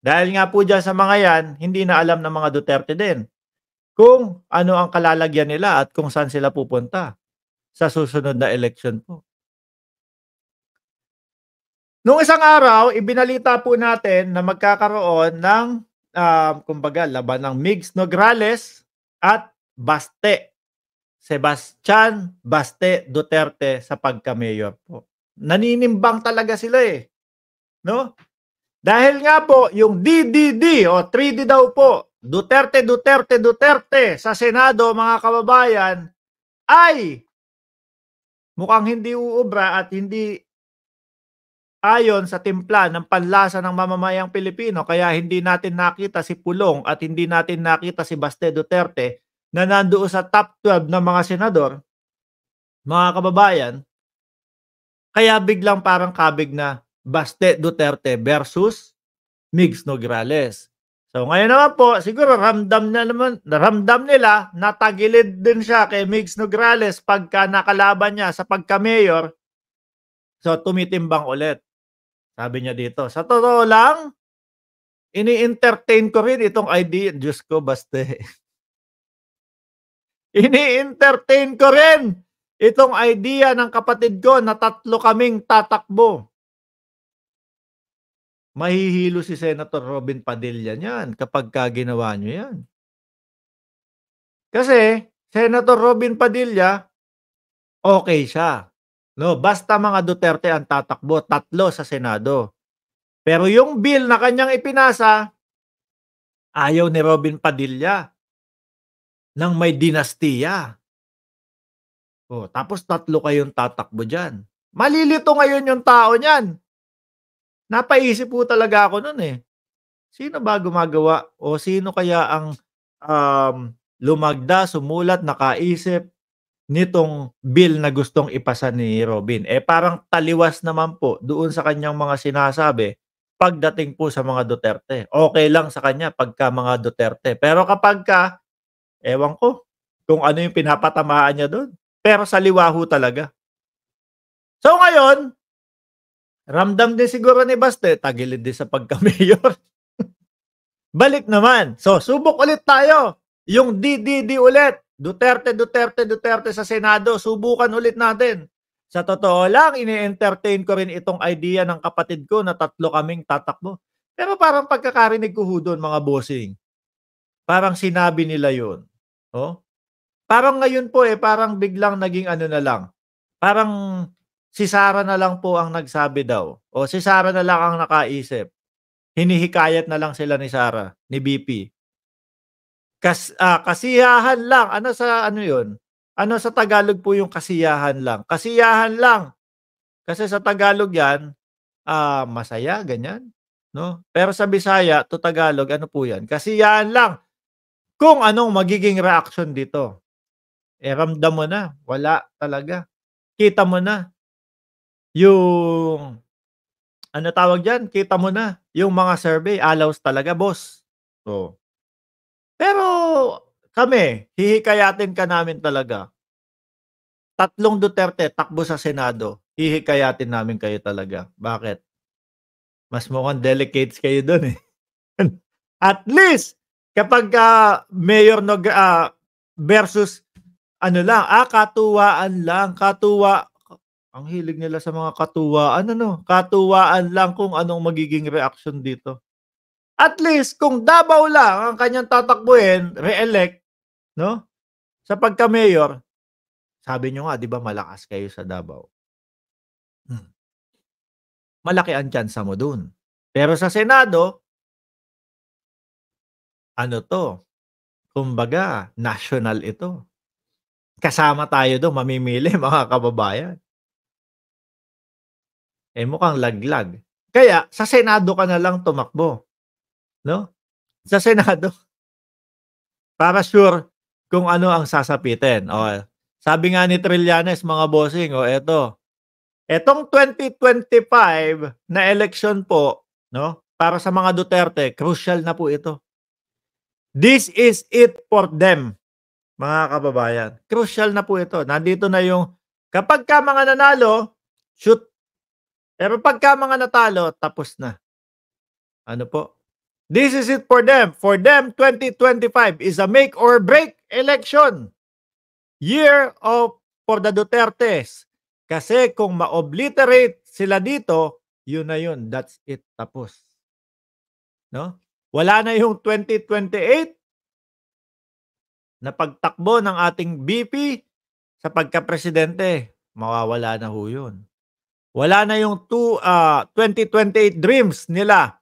Dahil nga po diyan sa mga 'yan, hindi na alam ng mga Duterte din kung ano ang kalalagyan nila at kung saan sila pupunta sa susunod na eleksyon po. Nung isang araw, ibinalita po natin na magkakaroon ng, kumbaga laban ng Migs Nograles at Baste. Sebastian Baste Duterte sa pagka-mayor po. Naninimbang talaga sila, eh, 'no? Dahil nga po yung DDD o 3D daw po, Duterte, Duterte, Duterte sa Senado mga kababayan ay mukhang hindi uubra at hindi ayon sa timpla ng panlasa ng mamamayang Pilipino kaya hindi natin nakita si Pulong at hindi natin nakita si Baste Duterte na nandoon sa top 12 ng mga senador, mga kababayan. Kaya biglang parang kabig na Baste Duterte versus Migs Nograles. So ngayon naman po, siguro ramdam nila na tagilid din siya kay Migs Nograles pagka nakalaban niya sa pagka-mayor. So tumitimbang ulit. Sabi niya dito, "Sa totoo lang, ini-entertain ko rin itong idea." Diyos ko, Baste. Ini-entertain ko rin itong idea ng kapatid ko na 3 kaming tatakbo. Mahihilo si Senator Robin Padilla niyan kapagka ginawa niyo 'yan. Kasi Senator Robin Padilla, okey siya, 'no, basta mga Duterte ang tatakbo, 3 sa Senado. Pero yung bill na kanyang ipinasa, ayaw ni Robin Padilla ng may dinastiya. Oh, tapos 3 kayong tatakbo diyan. Malilito ngayon yung tao niyan. Napaisip po talaga ako nun, eh. Sino ba gumagawa o sino kaya ang, lumagda, sumulat, nakaisip nitong bill na gustong ipasa ni Robin? Eh, parang taliwas naman po doon sa kanyang mga sinasabi pagdating po sa mga Duterte. Okey lang sa kanya pagka mga Duterte, pero kapagka ewan ko kung ano yung pinapatamaan niya dun, pero saliwa ho talaga. So ngayon, ramdam din siguro ni Baste, tagilid din sa pagka-mayor. Balik naman. So, subok ulit tayo. Yung DDD ulit. Duterte, Duterte, Duterte sa Senado. Subukan ulit natin. Sa totoo lang, ini-entertain ko rin itong idea ng kapatid ko na 3 kaming tatakbo. Pero parang pagkakarinig ko ho dun, mga bossing, parang sinabi nila yun. Oh? Parang ngayon po parang biglang naging ano na lang. Parang si Sara na lang po ang nagsabi daw. O si Sara na lang ang nakaisip. Hinihikayat na lang sila ni Sara, ni BP. Kasiyahan lang, ano sa ano 'yun? Ano sa Tagalog po yung kasiyahan lang? Kasiyahan lang. Kasi sa Tagalog 'yan, masaya ganyan, 'no? Pero sa Bisaya to Tagalog ano po 'yan, kasiyahan lang kung anong magiging reaksyon dito. Ramdam mo na, wala talaga. Kita mo na yung ano tawag diyan, kita mo na yung mga survey alaws talaga, boss. Oh. Pero kami, hihikayatin ka namin talaga. 3 Duterte takbo sa Senado, hihikayatin namin kayo talaga. Bakit? Mas mukhang delicates kayo dun, eh. At least kapagka Mayor versus ano lang, katuwaan lang, ang hilig nila sa mga katuwaan ano, katuwaan lang kung anong magiging reaksyon dito. At least kung Davao lang ang kanyang tatakbuhin, re-elect, 'no, sa pagka-mayor, sabi niyo nga 'di ba malakas kayo sa Davao. Hmm, malaki ang tyansa mo dun. Pero sa Senado, ano 'to, kumbaga national ito. Kasama tayo dun mamimili mga kababayan. Mukhang laglag. Kaya sa Senado ka na lang tumakbo, 'no? Sa Senado para sure kung ano ang sasapitin. Sabi nga ni Trillanes mga bossing, etong 2025 na eleksyon po, 'no, para sa mga Duterte, crucial na po ito. This is it for them, mga kababayan. Crucial na po ito. Nandito na yung kapagka mga nanalo, shoot. Pero pagka mga natalo, tapos na. Ano po? This is it for them. For them, 2025 is a make or break election. Year of for the Dutertes. Kasi kung ma-obliterate sila dito, yun na yun. That's it. Tapos. No? Wala na yung 2028 na pagtakbo ng ating VP sa pagka-presidente. Mawawala na ho yun. Wala na yung 2028 dreams nila.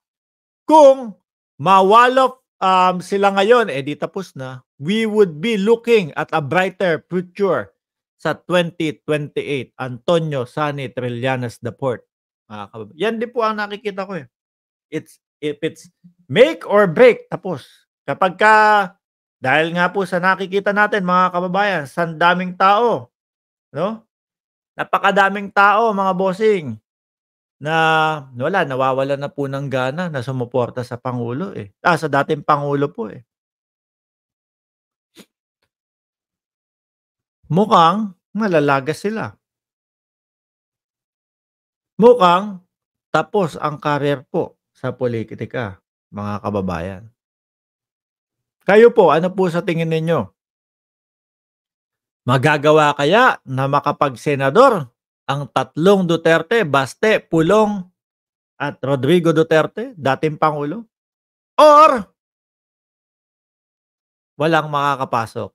Kung mawalop sila ngayon, di tapos na. We would be looking at a brighter future sa 2028. Antonio Sani Trillanes IV. Yan din po ang nakikita ko eh. If it's make or break, tapos. Kapag dahil nga po sa nakikita natin mga kababayan, sa daming tao, no? Napakadaming tao mga bossing na nawawalan na po ng gana na sumuporta sa Pangulo eh. Sa dating Pangulo po eh. Mukhang malalagas sila. Mukhang tapos ang career po sa politika, mga kababayan. Kayo po, ano po sa tingin ninyo? Magagawa kaya na makapag-senador ang tatlong Duterte, Baste, Pulong at Rodrigo Duterte, dating Pangulo? Or walang makakapasok?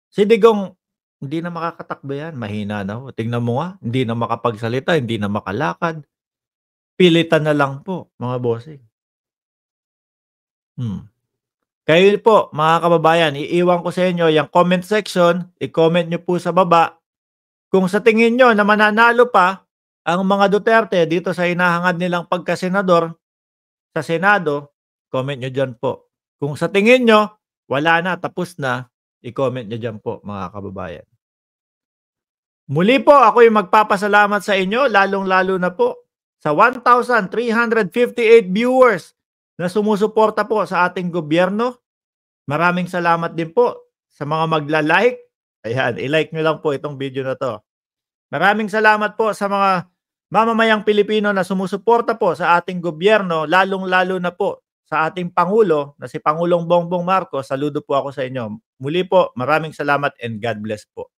Si Digong, hindi na makakatakbo yan. Mahina na ho. Tingnan mo nga, hindi na makapagsalita, hindi na makalakad. Pilitan na lang po, mga bossing. Kayo po, mga kababayan, iiwan ko sa inyo yung comment section. I-comment nyo po sa baba. Kung sa tingin nyo na mananalo pa ang mga Duterte dito sa hinahangad nilang pagkasenador sa Senado, comment nyo dyan po. Kung sa tingin nyo, wala na, tapos na, i-comment nyo dyan po, mga kababayan. Muli po, ako yung magpapasalamat sa inyo, lalong-lalo na po sa 1,358 viewers na sumusuporta po sa ating gobyerno. Maraming salamat din po sa mga magla-like. Ayan, i-like nyo lang po itong video na to. Maraming salamat po sa mga mamamayang Pilipino na sumusuporta po sa ating gobyerno, lalong-lalo na po sa ating Pangulo na si Pangulong Bongbong Marcos. Saludo po ako sa inyo. Muli po, maraming salamat and God bless po.